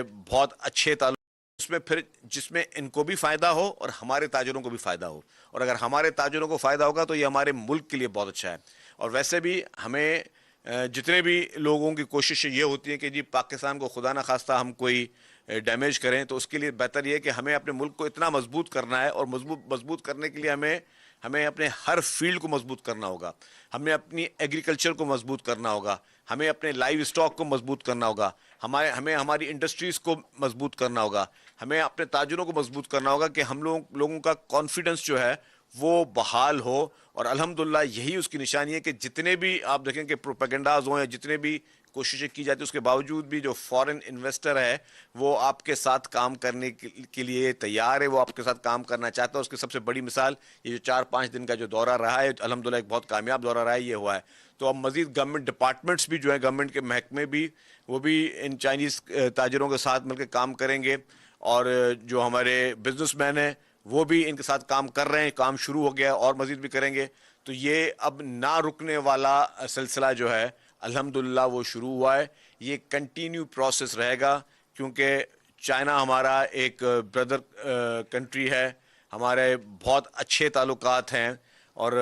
بہت اچھے تعلق اس میں پھر جس میں ان کو بھی فائدہ ہو اور ہمارے تاجروں کو بھی فائدہ ہو، اور اگر ہمارے تاجروں کو فائدہ ہوگا تو یہ ہمارے ملک کے لیے بہت اچھا ہے۔ اور ویسے بھی ہمیں جتنے بھی لوگوں کی کوشش یہ ہوتی ہے کہ جی پاکستان کو خدا نہ خواستہ ہم کوئی ڈیمیج کریں، تو اس کے لیے بہتر یہ ہے کہ ہمیں اپنے ملک کو اتنا مضبوط کرنا ہے، اور مضبوط کرنے کے لیے ہمیں اپنے ہر فیلڈ کو مضبوط کرنا ہوگا، ہمیں اپنی ایگریکلچر کو مضبوط کرنا ہوگا، ہمیں اپنے لائیو اسٹاک کو مضبوط کرنا ہوگا، ہمیں ہماری انڈسٹریز کو مضبوط کرنا ہوگا، ہمیں اپنے تاجروں کو مضبوط کرنا ہوگا کہ ہم لوگوں کا کانفیڈنس جو ہے وہ بحال ہو۔ اور الحمدللہ یہی اس کی نشانی ہے کہ جتنے بھی آپ دیکھیں کہ پروپیگنڈاز ہوں یا جتنے بھی کوششیں کی جاتی ہیں، اس کے باوجود بھی جو فورن انویسٹر ہے وہ آپ کے ساتھ کام کرنے کے لیے تیار ہے، وہ آپ کے ساتھ کام کرنا چاہتا ہے۔ اس کی سب سے بڑی مثال یہ جو 4-5 دن کا جو دورہ رہا ہے، الحمدللہ ایک بہت کامیاب دورہ رہا ہے، یہ ہوا ہے۔ تو اب مزید گورنمنٹ ڈپارٹمنٹس بھی جو ہیں، گورنمنٹ کے محکمے بھی، وہ بھی ان چائنیز تاجروں کے ساتھ مل کے کام کریں گے، اور جو ہمارے بزنس مین ہیں وہ بھی ان کے ساتھ کام کر رہے ہیں، کام شروع ہو گیا اور مزید بھی کریں گے۔ تو یہ اب نہ رکنے والا سلسلہ جو ہے الحمدللہ وہ شروع ہوا ہے، یہ کنٹینیو پروسیس رہے گا، کیونکہ چائنا ہمارا ایک بردر کنٹری ہے، ہمارے بہت اچھے تعلقات ہیں، اور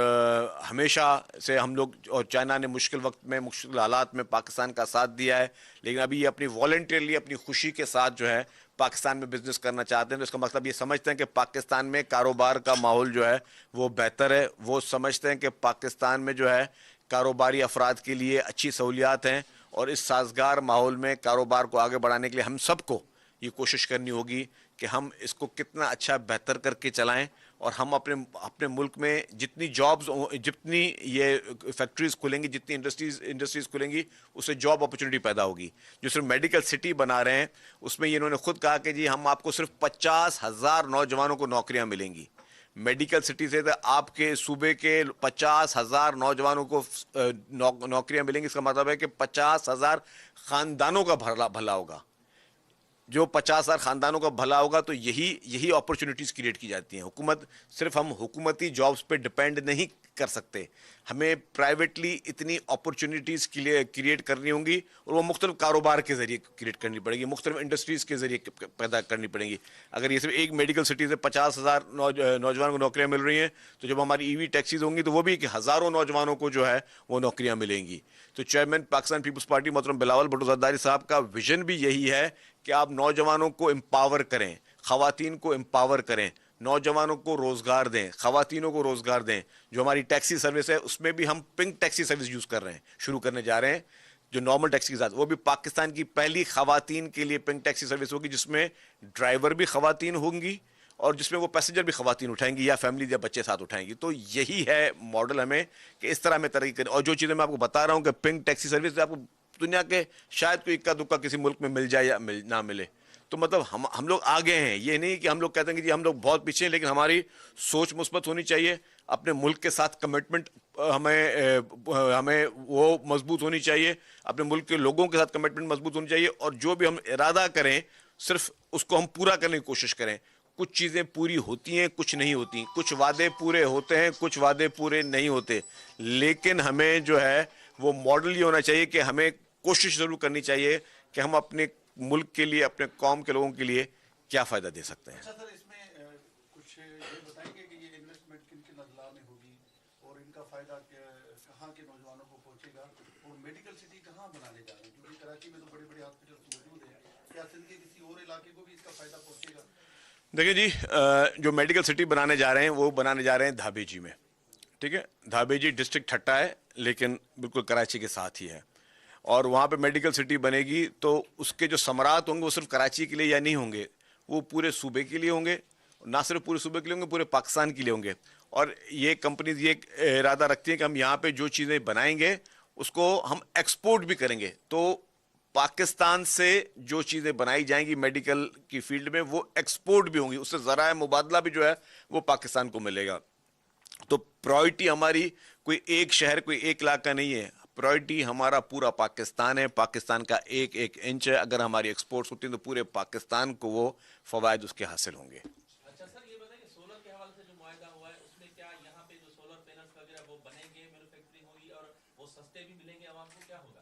ہمیشہ سے ہم لوگ، اور چائنا نے مشکل وقت میں، مشکل حالات میں پاکستان کا ساتھ دیا ہے، لیکن ابھی یہ اپنی والنٹیرلی، اپنی خوشی کے ساتھ جو ہے پاکستان میں بزنس کرنا چاہتے ہیں۔ تو اس کا مطلب یہ سمجھتے ہیں کہ پاکستان میں کاروبار کا ماحول جو ہے وہ بہتر ہے، وہ سمجھتے ہیں کہ پاکستان میں جو ہے کاروباری افراد کے لیے اچھی سہولیات ہیں، اور اس سازگار ماحول میں کاروبار کو آگے بڑھانے کے لیے ہم سب کو یہ کوشش کرنی ہوگی کہ ہم اس کو کتنا اچھا بہتر کر کے چلائیں، اور ہم اپنے ملک میں جتنی جابز، جتنی یہ فیکٹریز کھلیں گی، جتنی انڈسٹریز کھلیں گی، اس سے جاب اپرچونٹی پیدا ہوگی۔ جو صرف میڈیکل سٹی بنا رہے ہیں اس میں انہوں نے خود کہا کہ جی ہم آپ کو صرف 50,000 نوجوانوں کو نوکریاں ملیں گی۔ میڈیکل سٹی سے آپ کے صوبے کے 50,000 نوجوانوں کو نوکریاں ملیں گی، اس کا مطلب ہے کہ 50,000 خاندانوں کا بھلا ہوگا۔ جو 50,000 خاندانوں کا بھلا ہوگا تو یہی اپرچونٹیز کریٹ کی جاتی ہیں۔ حکومت، صرف ہم حکومتی جابز پہ ڈپینڈ نہیں کر سکتے، ہمیں پرائیویٹلی اتنی اپرچونٹیز کریٹ کرنی ہوں گی، اور وہ مختلف کاروبار کے ذریعے کریٹ کرنی پڑے گی، مختلف انڈسٹریز کے ذریعے پیدا کرنی پڑیں گی۔ اگر یہ صرف ایک میڈیکل سٹی سے 50,000 نوجوانوں کو نوکریاں مل رہی ہیں، تو جب ہماری ای وی ٹیکسیز ہوں گی تو وہ بھی کہ ہزاروں نوجوانوں کو جو ہے وہ نوکریاں ملیں گی۔ تو چیئرمین پاکستان پیپلز پارٹی محترم بلاول بھٹو زرداری صاحب کا ویژن بھی یہی ہے کہ آپ نوجوانوں کو امپاور کریں، خواتین کو امپاور کریں، نوجوانوں کو روزگار دیں، خواتینوں کو روزگار دیں۔ جو ہماری ٹیکسی سروس ہے اس میں بھی ہم پنک ٹیکسی سروس یوز کر رہے ہیں، شروع کرنے جا رہے ہیں، جو نارمل ٹیکسی کے ساتھ، وہ بھی پاکستان کی پہلی خواتین کے لیے پنک ٹیکسی سروس ہوگی، جس میں ڈرائیور بھی خواتین ہوں گی، اور جس میں وہ پیسنجر بھی خواتین اٹھائیں گی، یا فیملی یا بچے ساتھ اٹھائیں گی۔ تو یہی ہے ماڈل ہمیں کہ اس طرح ہمیں ترقی کریں۔ اور جو چیزیں میں آپ کو بتا رہا ہوں کہ پنک ٹیکسی سروس آپ کو دنیا کے شاید کوئی اکا دکا کسی ملک میں مل جائے یا نہ ملے، تو مطلب ہم لوگ آگے ہیں۔ یہ نہیں کہ ہم لوگ کہتے ہیں کہ جی ہم لوگ بہت پیچھے ہیں، لیکن ہماری سوچ مثبت ہونی چاہیے، اپنے ملک کے ساتھ کمٹمنٹ ہمیں وہ مضبوط ہونی چاہیے، اپنے ملک کے لوگوں کے ساتھ کمٹمنٹ مضبوط ہونی چاہیے، اور جو بھی ہم ارادہ کریں صرف اس کو ہم پورا کرنے کی کوشش کریں۔ کچھ چیزیں پوری ہوتی ہیں، کچھ نہیں ہوتی، کچھ وعدے پورے ہوتے ہیں، کچھ وعدے پورے نہیں ہوتے، لیکن ہمیں جو ہے وہ ماڈل یہ ہونا چاہیے کہ ہمیں کوشش ضرور کرنی چاہیے کہ ہم اپنے ملک کے لیے، اپنے قوم کے لوگوں کے لیے کیا فائدہ دے سکتے ہیں۔ اچھا سر، اس میں کچھ یہ بتائیں گے کہ یہ انویسٹمنٹ کن کن اضلاع میں ہوگی، اور ان کا فائدہ کہاں کے نوجوانوں کو پہنچے گا، اور میڈیکل سٹی کہاں بنانے جا رہے ہیں؟ کیونکہ کراچی میں تو بڑے بڑے ہاسپٹل موجود ہیں، کیا سندھ کے کسی اور علاقے کو بھی اس کا فائدہ پہنچے گا؟ دیکھیں جی، جو میڈیکل سٹی بنانے جا رہے ہیں وہ بنانے جا رہے ہیں دھابے جی میں، ٹھیک ہے۔ دھابے جی ڈسٹرکٹ ٹھٹا ہے، لیکن بالکل کراچی کے ساتھ ہی ہے، اور وہاں پہ میڈیکل سٹی بنے گی تو اس کے جو ثمرات ہوں گے وہ صرف کراچی کے لیے یا نہیں ہوں گے، وہ پورے صوبے کے لیے ہوں گے، نہ صرف پورے صوبے کے لیے ہوں گے، پورے پاکستان کے لیے ہوں گے۔ اور یہ کمپنیز یہ ارادہ رکھتی ہیں کہ ہم یہاں پہ جو چیزیں بنائیں گے اس کو ہم ایکسپورٹ بھی کریں گے، تو پاکستان سے جو چیزیں بنائی جائیں گی میڈیکل کی فیلڈ میں وہ ایکسپورٹ بھی ہوں گی، اس سے ذرائع مبادلہ بھی جو ہے وہ پاکستان کو ملے گا۔ تو پرائورٹی ہماری کوئی ایک شہر، کوئی ایک علاقہ نہیں ہے، پرائورٹی ہمارا پورا پاکستان ہے، پاکستان کا ایک ایک انچ ہے۔ اگر ہماری ایکسپورٹس ہوتی ہیں تو پورے پاکستان کو وہ فوائد اس کے حاصل ہوں گے۔ اچھا سر، یہ بتائیں کہ سولر کے حوالے سے جو معاہدہ ہوا ہے اس میں کیا یہاں پہ جو سولر پینلز وغیرہ وہ بنیں گے، مینوفیکچرنگ ہوگی، اور وہ سستے بھی ملیں گے عوام کو، کیا ہوگا؟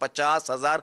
50,000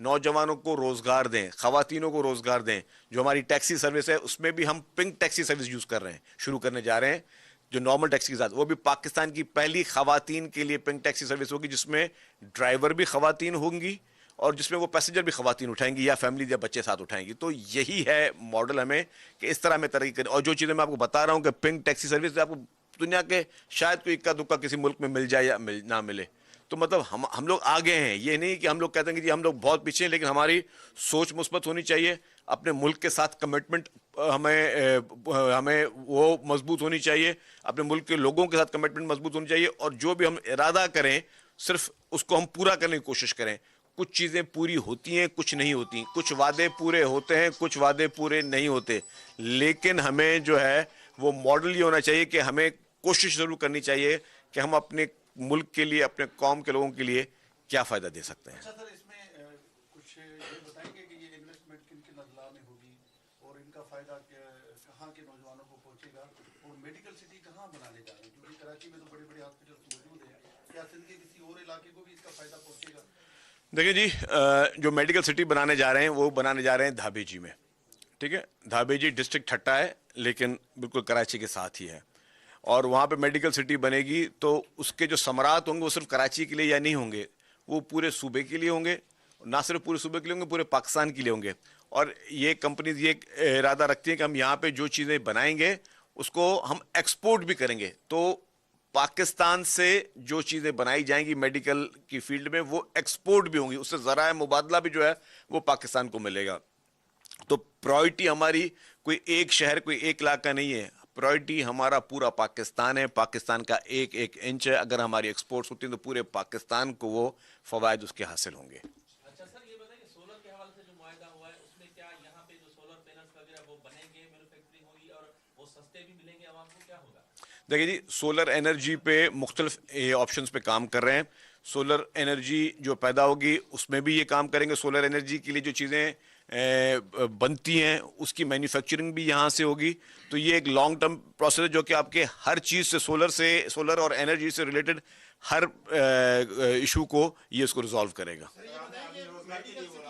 نوجوانوں کو روزگار دیں, خواتینوں کو روزگار دیں. جو ہماری ٹیکسی سروس ہے اس میں بھی ہم پنک ٹیکسی سروس یوز کر رہے ہیں, شروع کرنے جا رہے ہیں. جو نارمل ٹیکسی کے ساتھ, وہ بھی پاکستان کی پہلی خواتین کے لیے پنک ٹیکسی سروس ہوگی, جس میں ڈرائیور بھی خواتین ہوں گی اور جس میں وہ پیسنجر بھی خواتین اٹھائیں گی یا فیملی یا بچے ساتھ اٹھائیں گی. تو یہی ہے ماڈل ہمیں کہ اس طرح ہمیں ترقی کریں. اور جو چیزیں میں آپ کو بتا رہا ہوں کہ پنک ٹیکسی سروس آپ کو دنیا کے شاید کوئی اکا دکا کسی ملک میں مل جائے یا نہ ملے. تو مطلب ہم لوگ آگے ہیں. یہ نہیں کہ ہم لوگ کہتے ہیں کہ جی ہم لوگ بہت پیچھے ہیں, لیکن ہماری سوچ مثبت ہونی چاہیے. اپنے ملک کے ساتھ کمٹمنٹ ہمیں وہ مضبوط ہونی چاہیے. اپنے ملک کے لوگوں کے ساتھ کمٹمنٹ مضبوط ہونی چاہیے. اور جو بھی ہم ارادہ کریں صرف اس کو ہم پورا کرنے کی کوشش کریں. کچھ چیزیں پوری ہوتی ہیں, کچھ نہیں ہوتی. کچھ وعدے پورے ہوتے ہیں, کچھ وعدے پورے نہیں ہوتے. لیکن ہمیں جو ہے وہ ماڈل یہ ہونا چاہیے کہ ہمیں کوشش ضرور کرنی چاہیے کہ ہم اپنے ملک کے لیے, اپنے قوم کے لوگوں کے لیے کیا فائدہ دے سکتے ہیں. اچھا سر, اس میں کچھ یہ بتائیں گے کہ یہ انویسٹمنٹ کن کن اضلاع میں ہوگی اور ان کا فائدہ کہاں کے نوجوانوں کو پہنچے گا, اور میڈیکل سٹی کہاں بنانے جا رہے ہیں, کیونکہ کراچی میں تو بڑے بڑے ہاسپٹل موجود ہیں. کیا سندھ کے کسی اور علاقے کو بھی اس کا فائدہ پہنچے گا؟ دیکھیں جی, جو میڈیکل سٹی بنانے جا رہے ہیں وہ بنانے جا رہے ہیں دھابی جی میں. ٹھیک ہے, دھابی جی ڈسٹرکٹ ٹھٹا ہے لیکن بالکل کراچی کے ساتھ ہی ہے. اور وہاں پہ میڈیکل سٹی بنے گی تو اس کے جو ثمرات ہوں گے وہ صرف کراچی کے لیے یا نہیں ہوں گے, وہ پورے صوبے کے لیے ہوں گے. نہ صرف پورے صوبے کے لیے ہوں گے, پورے پاکستان کے لیے ہوں گے. اور یہ کمپنیز یہ ارادہ رکھتی ہیں کہ ہم یہاں پہ جو چیزیں بنائیں گے اس کو ہم ایکسپورٹ بھی کریں گے. تو پاکستان سے جو چیزیں بنائی جائیں گی میڈیکل کی فیلڈ میں وہ ایکسپورٹ بھی ہوں گی. اس سے ذرائع مبادلہ بھی جو ہے وہ پاکستان کو ملے گا. تو پرائورٹی ہماری کوئی ایک شہر, کوئی ایک علاقہ نہیں ہے. پرائورٹی ہمارا پورا پاکستان ہے. پاکستان کا ایک ایک انچ ہے. اگر ہماری ایکسپورٹس ہوتی ہیں تو پورے پاکستان کو وہ فوائد اس کے حاصل ہوں گے. اچھا سر, یہ بتائیں کہ سولر کے حوالے سے جو معاہدہ ہوا ہے اس میں کیا یہاں پہ جو سولر پینلز وغیرہ وہ بنیں گے, مینوفیکچرنگ ہوگی اور وہ سستے بھی ملیں گے عوام کو, کیا ہوگا؟ دیکھیں جی, سولر انرجی پہ مختلف آپشنز پہ کام کر رہے ہیں. سولر انرجی جو پیدا ہوگی اس میں بھی یہ کام کریں گے. سولر انرجی کے لیے جو چیزیں بنتی ہیں اس کی مینوفیکچرنگ بھی یہاں سے ہوگی. تو یہ ایک لانگ ٹرم پروسیس ہے جو کہ آپ کے ہر چیز سے سولر اور انرجی سے ریلیٹڈ ہر ایشو کو یہ اس کو ریزالو کرے گا.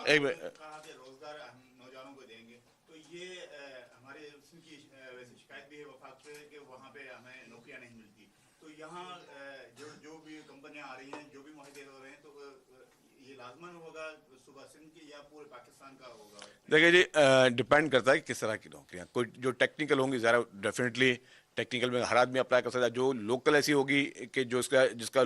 ایک روزگار ہم نوجوانوں کو دیں گے, تو یہ ہمارے کی ویسے شکایت بھی ہے وفاق سے کہ وہاں پہ ہمیں نوکریاں نہیں ملتی. تو یہاں جو بھی کمپنیاں آ رہی ہیں, جو بھی معاہدے ہو رہے ہیں, تو یہ لازماً ہوگا صوبہ سندھ کی یا پورے پاکستان کا ہوگا؟ دیکھیں جی, ڈپینڈ کرتا ہے کہ کس طرح کی نوکریاں. کوئی جو ٹیکنیکل ہوں گی ذرا ڈیفینیٹلی ٹیکنیکل میں ہر آدمی اپلائی کر سکتا ہے. جو لوکل ایسی ہوگی کہ جس کا